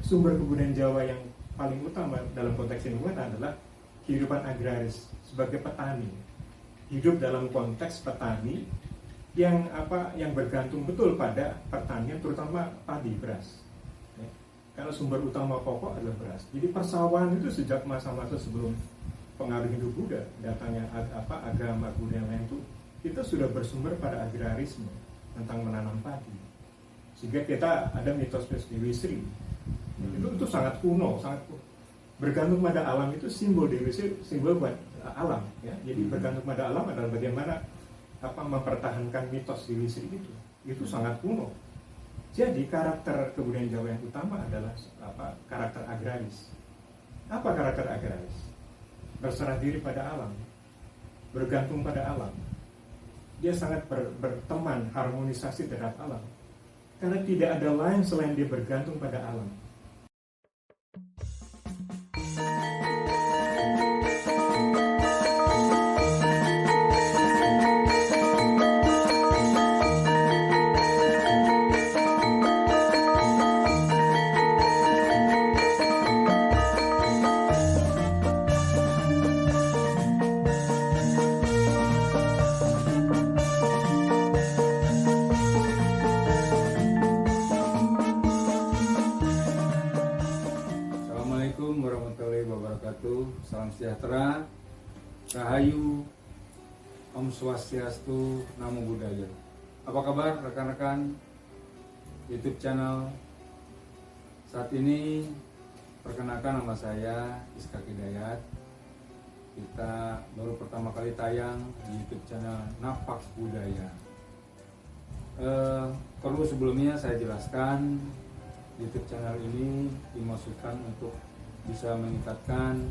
sumber kebudayaan Jawa yang paling utama dalam konteks lingkungan adalah kehidupan agraris sebagai petani. Hidup dalam konteks petani yang bergantung betul pada pertanian, terutama padi, beras. Ya. Karena sumber utama pokok adalah beras. Jadi persawahan itu sejak masa-masa sebelum pengaruh Hindu Buddha, datangnya agama Buddha lain itu, kita sudah bersumber pada agrarisme tentang menanam padi. Sehingga kita ada mitos Dewi Sri. Itu sangat kuno, bergantung pada alam. Itu simbol Dewi Sri, simbol buat alam. Ya. Jadi bergantung pada alam adalah bagaimana mempertahankan mitos Dewi Sri itu sangat kuno. Jadi karakter kebudayaan Jawa yang utama adalah karakter agraris. Apa karakter agraris? Berserah diri pada alam, bergantung pada alam. Dia sangat berteman, harmonisasi terhadap alam. Karena tidak ada lain selain dia bergantung pada alam. Salam sejahtera, Rahayu, Om Swastiastu, Namo Buddhaya. Apa kabar rekan-rekan YouTube channel? Saat ini perkenalkan, nama saya Iskak Hidayat. Kita baru pertama kali tayang di YouTube channel Napak Budaya. Perlu sebelumnya saya jelaskan, YouTube channel ini dimaksudkan untuk bisa meningkatkan,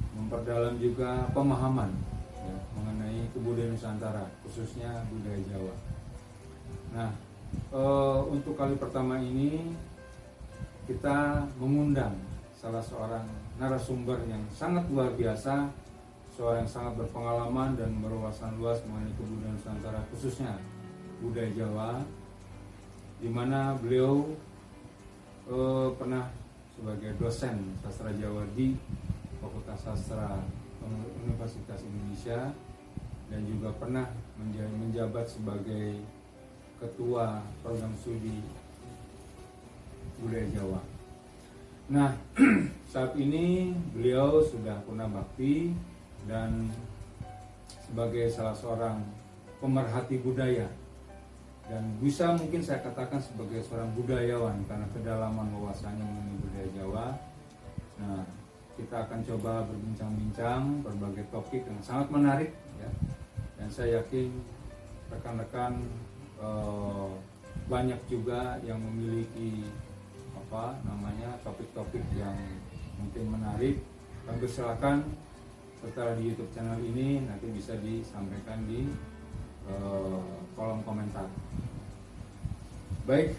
memperdalam juga pemahaman ya, mengenai kebudayaan Nusantara, khususnya budaya Jawa. Nah, untuk kali pertama ini kita mengundang salah seorang narasumber yang sangat luar biasa, seorang yang sangat berpengalaman dan berwawasan luas mengenai kebudayaan Nusantara, khususnya budaya Jawa, di mana beliau pernah sebagai dosen sastra Jawa di Fakultas Sastra Universitas Indonesia dan juga pernah menjabat sebagai ketua program studi budaya Jawa. Nah, saat ini beliau sudah purna bakti dan sebagai salah seorang pemerhati budaya, dan bisa mungkin saya katakan sebagai seorang budayawan karena kedalaman wawasannya mengenai budaya Jawa. Nah, kita akan coba berbincang-bincang berbagai topik yang sangat menarik ya. Dan saya yakin rekan-rekan banyak juga yang memiliki topik-topik yang mungkin menarik. Kami silakan setelah di YouTube channel ini nanti bisa disampaikan di kolom komentar. Baik,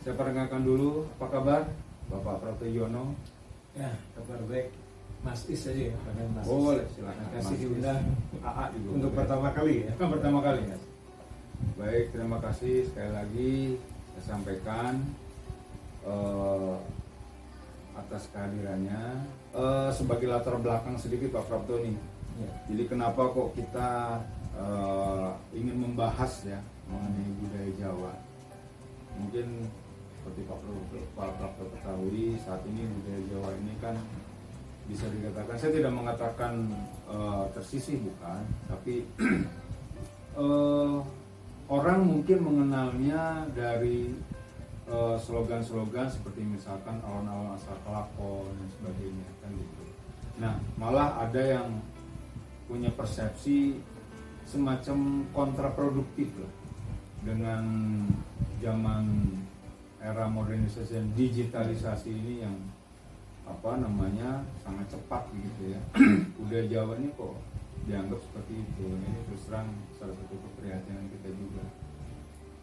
saya perkenalkan dulu, apa kabar Bapak Prapto Yono? Ya, kabar baik. Mas Is saja ya, Mas. Boleh, silakan. Terima kasih diundang AA juga untuk boleh. pertama kali ya. Kan pertama kali ya. Baik, terima kasih sekali lagi saya sampaikan atas kehadirannya. Sebagai latar belakang sedikit Pak Prapto nih. Ya. Jadi kenapa kok kita ingin membahas ya mengenai budaya Jawa? Mungkin seperti Pak Prapto ketahui, saat ini budaya Jawa ini kan bisa dikatakan, saya tidak mengatakan tersisih, bukan, tapi orang mungkin mengenalnya dari slogan-slogan seperti misalkan alon-alon asal kelakon dan sebagainya kan gitu. Nah, malah ada yang punya persepsi semacam kontraproduktif lah dengan zaman era modernisasi dan digitalisasi ini yang sangat cepat gitu ya. Budaya Jawa ini kok dianggap seperti itu. Ini terus terang salah satu keprihatinan kita juga.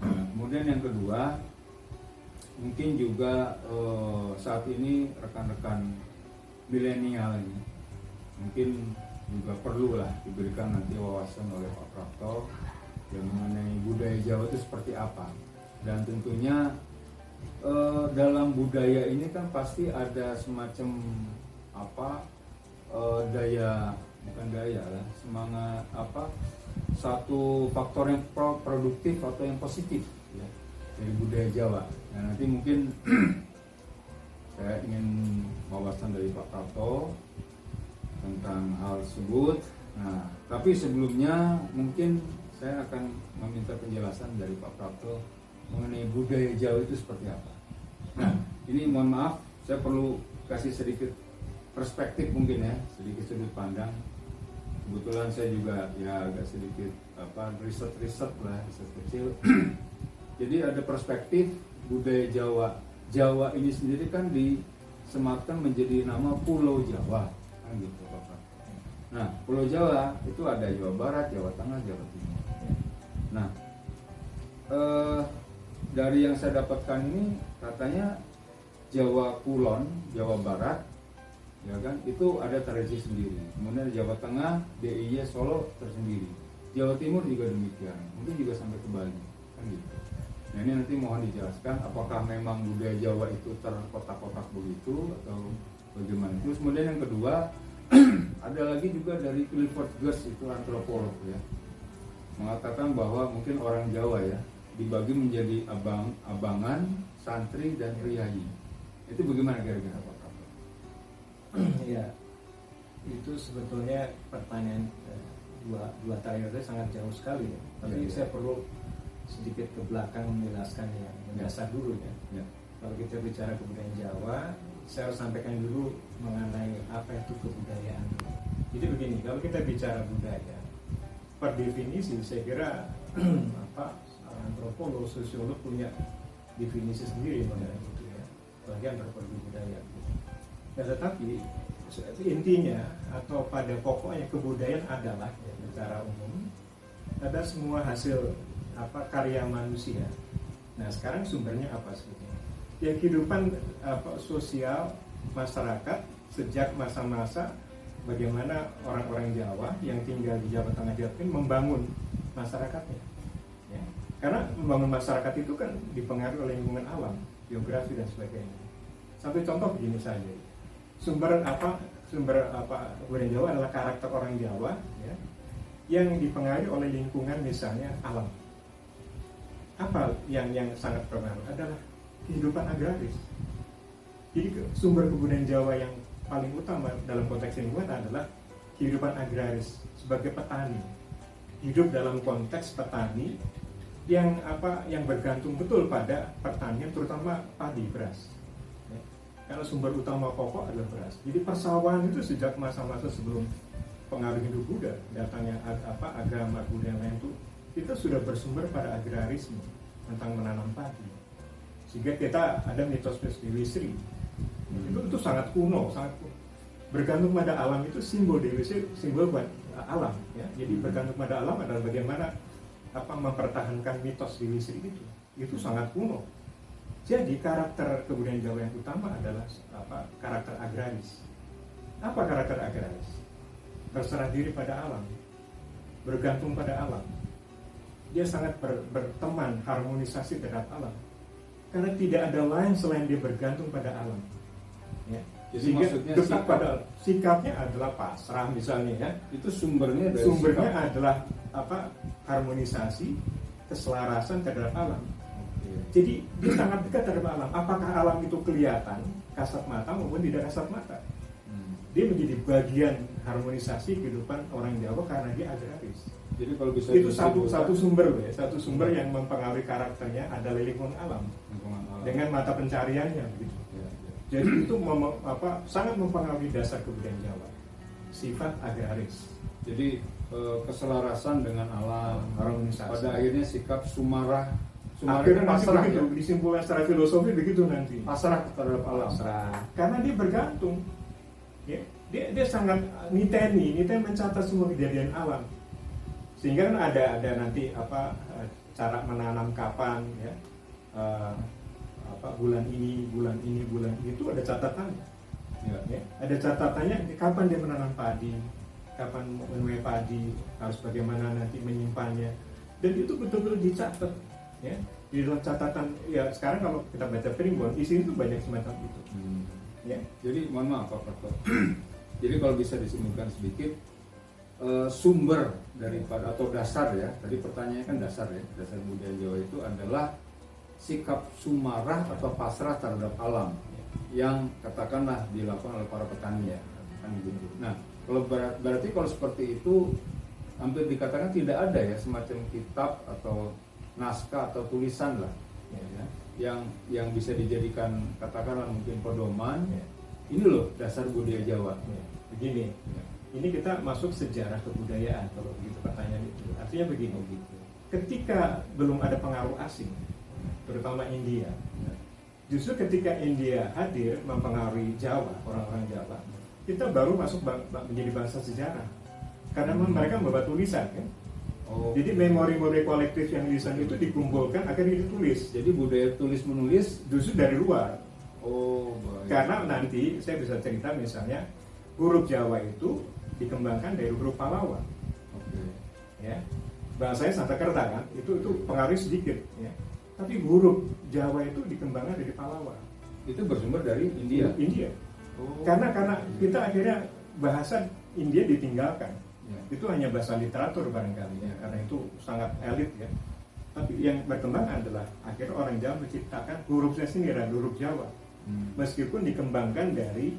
Nah, kemudian yang kedua, mungkin juga saat ini rekan-rekan milenial ini mungkin juga perlu lah diberikan nanti wawasan oleh Pak Prapto yang mengenai budaya Jawa itu seperti apa. Dan tentunya dalam budaya ini kan pasti ada semacam apa daya, bukan daya lah, semangat apa, satu faktor yang produktif atau yang positif ya dari budaya Jawa. Nah, nanti mungkin saya ingin wawasan dari Pak Prapto tentang hal tersebut. Nah, tapi sebelumnya mungkin saya akan meminta penjelasan dari Pak Prapto mengenai budaya Jawa itu seperti apa. Nah, ini mohon maaf, saya perlu kasih sedikit perspektif mungkin ya, sedikit sudut pandang. Kebetulan saya juga ya agak sedikit riset lah, riset kecil. Jadi ada perspektif budaya Jawa. Jawa ini sendiri kan disematkan menjadi nama Pulau Jawa, kan gitu Bapak. Nah, Pulau Jawa itu ada Jawa Barat, Jawa Tengah, Jawa Timur. Nah, dari yang saya dapatkan ini katanya Jawa Kulon, Jawa Barat, ya kan, itu ada tradisi sendiri. Kemudian Jawa Tengah, DIY Solo tersendiri. Jawa Timur juga demikian, mungkin juga sampai ke Bali, kan gitu. Nah, ini nanti mohon dijelaskan apakah memang budaya Jawa itu terkotak-kotak begitu atau bagaimana. Terus kemudian yang kedua, ada lagi juga dari Clifford Geertz, itu antropolog ya, mengatakan bahwa mungkin orang Jawa ya dibagi menjadi abangan, santri, dan priayi. Itu bagaimana kira-kira Pak Prapto? Ya, itu sebetulnya pertanyaan dua periode sangat jauh sekali ya. Tapi saya perlu sedikit ke belakang menjelaskan yang mendasar dulu ya. Kalau kita bicara kebudayaan Jawa, saya harus sampaikan dulu mengenai apa itu kebudayaan. Jadi begini, kalau kita bicara budaya, per definisi saya kira antropolog, sosiolog punya definisi sendiri mengenai itu ya, bagian antropologi budaya. Nah, tetapi intinya atau pada pokoknya kebudayaan adalah ya, secara umum ada semua hasil karya manusia. Nah, sekarang sumbernya apa sebetulnya? Ya, kehidupan sosial masyarakat sejak masa-masa bagaimana orang-orang Jawa yang tinggal di Jawa Tengah, Jawa Timur membangun masyarakatnya. Ya. Karena membangun masyarakat itu kan dipengaruhi oleh lingkungan alam, geografi dan sebagainya. Sampai contoh begini saja. Sumber kebudayaan Jawa adalah karakter orang Jawa ya, yang dipengaruhi oleh lingkungan, misalnya alam. Apa yang sangat berpengaruh adalah kehidupan agraris. Jadi sumber kebudayaan Jawa yang paling utama dalam konteks lingkungan adalah kehidupan agraris sebagai petani. Hidup dalam konteks petani yang bergantung betul pada pertanian, terutama padi, beras. Ya. Karena sumber utama pokok adalah beras. Jadi persawahan itu sejak masa-masa sebelum pengaruh Hindu Buddha, datangnya agama budaya lain itu, kita sudah bersumber pada agrarisme tentang menanam padi. Sehingga kita ada mitos Dewi Sri. Itu sangat kuno, bergantung pada alam. Itu simbol Dewi Sri, simbol buat alam ya. Jadi bergantung pada alam adalah bagaimana mempertahankan mitos Dewi Sri itu sangat kuno. Jadi karakter kebudayaan Jawa yang utama adalah karakter agraris. Apa karakter agraris? Berserah diri pada alam, bergantung pada alam. Dia sangat berteman, harmonisasi terhadap alam. Karena tidak ada lain selain dia bergantung pada alam. Ya. Jadi sehingga maksudnya dekat pada sikapnya adalah pasrah misalnya ya. Itu sumbernya adalah harmonisasi, keselarasan terhadap alam. Oke. Jadi dia sangat dekat terhadap alam. Apakah alam itu kelihatan kasat mata maupun tidak kasat mata? Dia menjadi bagian harmonisasi kehidupan orang Jawa karena dia agraris. Jadi kalau bisa itu satu sumber ya, satu sumber yang mempengaruhi karakternya adalah lingkungan alam. Dengan mata pencariannya gitu. Ya. Jadi itu sangat mempengaruhi dasar kebudayaan Jawa. Sifat agraris. Jadi keselarasan dengan alam, harmonisasi. Pada akhirnya sikap sumarah akhirnya pasrah begitu, ya? Disimpulkan secara filosofi begitu nanti. Pasrah terhadap alam. Pasrah. Karena dia bergantung. Ya, dia sangat niteni mencatat semua kejadian alam. Sehingga kan ada nanti cara menanam kapan ya. Bulan ini itu ada catatannya. Ya, ada catatannya kapan dia menanam padi, kapan menuai padi, harus bagaimana nanti menyimpannya, dan itu betul-betul dicatat. Ya. di dalam catatan ya sekarang kalau kita baca Primbon isinya itu banyak semacam itu. Ya. Jadi mohon maaf Pak Prof. Jadi kalau bisa disimpulkan sedikit, sumber daripada atau dasar ya, tadi pertanyaannya kan dasar ya, dasar budaya Jawa itu adalah sikap sumarah atau pasrah terhadap alam yang katakanlah dilakukan oleh para petani ya, kan gitu. Nah, kalau berarti kalau seperti itu hampir dikatakan tidak ada ya semacam kitab atau naskah atau tulisan lah ya, yang bisa dijadikan katakanlah mungkin pedoman. Ini loh dasar budaya Jawa. Begini, ini kita masuk sejarah kebudayaan kalau begitu pertanyaan itu. Artinya begini, ketika belum ada pengaruh asing, terutama India, justru ketika India hadir mempengaruhi Jawa, orang-orang Jawa, kita baru masuk menjadi bangsa sejarah. Karena mereka membawa tulisan kan. Jadi memori-memori kolektif yang lisan itu dikumpulkan akhirnya ditulis. Jadi budaya tulis menulis justru dari luar. Baik. Karena nanti saya bisa cerita misalnya huruf Jawa itu dikembangkan dari huruf Pallawa. Ya, bahasanya Sanskerta kan, itu pengaruh sedikit. Ya. Tapi huruf Jawa itu dikembangkan dari Pallawa. Itu bersumber dari India. India. Karena kita akhirnya bahasa India ditinggalkan. Ya. Itu hanya bahasa literatur barangkali ya, karena itu sangat elit ya. Tapi yang berkembang adalah akhirnya orang Jawa menciptakan hurufnya sendiri, huruf Jawa. Meskipun dikembangkan dari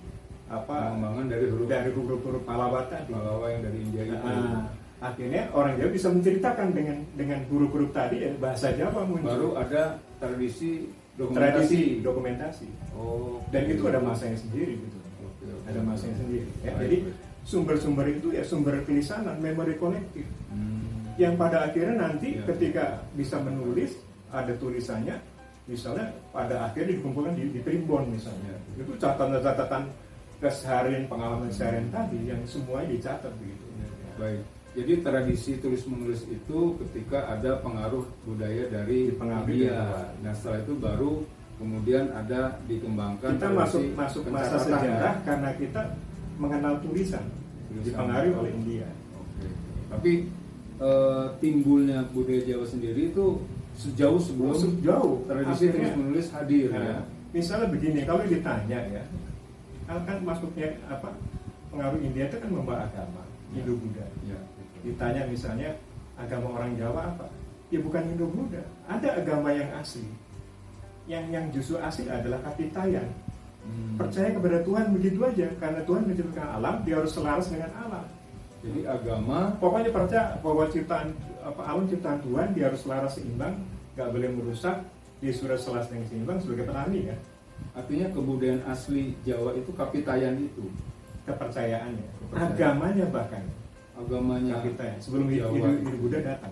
pengembangan dari huruf Pallawa tadi. Pallawa yang dari India itu. Akhirnya orang Jawa bisa menceritakan dengan huruf-huruf tadi ya, bahasa Jawa muncul. Baru ada tradisi dokumentasi. Dan itu ada masanya sendiri gitu. Ada masanya sendiri. Ya. Jadi sumber-sumber itu ya sumber kelisanan, memori kolektif. Yang pada akhirnya nanti ketika bisa menulis ada tulisannya, misalnya pada akhirnya dikumpulkan di Primbon misalnya. Itu catatan-catatan keseharian, pengalaman seharian tadi yang semuanya dicatat begitu. Baik. Jadi tradisi tulis menulis itu ketika ada pengaruh budaya dari India. Nah setelah itu baru kemudian ada dikembangkan. Kita masuk masa sejarah karena kita mengenal tulisan dipengaruhi oleh India. Tapi timbulnya budaya Jawa sendiri itu sejauh sebelum tradisi tulis menulis hadir. Ya. Misalnya begini, kalau ditanya ya, kan masuknya pengaruh India itu kan membawa agama Hindu-Buddha. Ya. Ditanya misalnya agama orang Jawa apa? Ya bukan Hindu-Buddha. Ada agama yang asli. Yang justru asli adalah Kapitayan. Percaya kepada Tuhan begitu aja, karena Tuhan menciptakan alam, dia harus selaras dengan alam. Jadi agama pokoknya percaya bahwa alam ciptaan Tuhan, dia harus selaras seimbang, nggak boleh merusak, dia sudah selaras dengan seimbang sebagai petani kan. Artinya kebudayaan asli Jawa itu Kapitayan itu kepercayaannya. Agamanya bahkan agamanya Kapitayan sebelum Hindu Buddha datang.